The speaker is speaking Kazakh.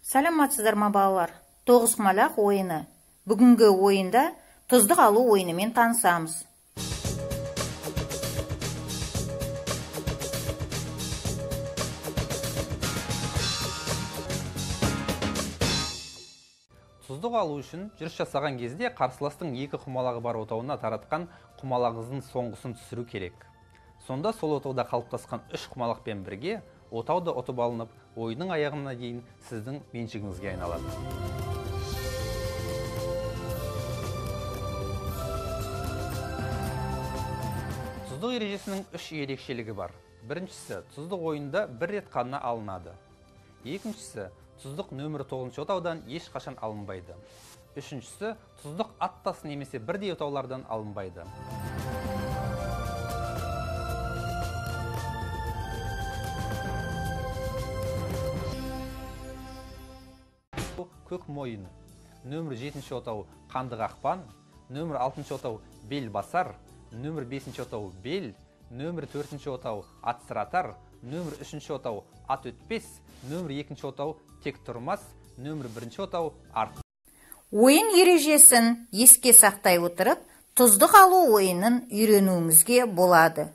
Саламатсыздар ма балалар? Тоғызқұмалақ ойыны. Бүгінгі ойында тұздық алу ойынымен танысамыз. Тұздық алу үшін жүріс жасаған кезде қарсыластың екі құмалағы бар отауына таратқан құмалағыңыздың соңғысын түсіру керек. Сонда сол отауда қалыптасқан үш құмалақпен бірге отауды ұтып алынып, ойынның аяғына дейін сіздің меншігіңізге айналады. Тұздық ережесінің үш ерекшелігі бар. Біріншісі, тұздық ойында бір рет қана алынады. Екіншісі, тұздық нөмірі 9 отаудан ешқашан алынбайды. Үшіншісі, тұздық аттас немесе бірдей отаулардан алынбайды. Көк мойын. Нөмір 7 отау қанды қақпан, нөмір 6 отау бел басар, нөмір 5 отау бел, нөмір 4 отау ат sıратар, нөмір 3 отау ат өтпес, нөмір 2 отау тек тұрмас, нөмір 1 отау арт. Ойын ережесін еске сақтай отырып, тұздық алу ойынын үйренуіңізге болады.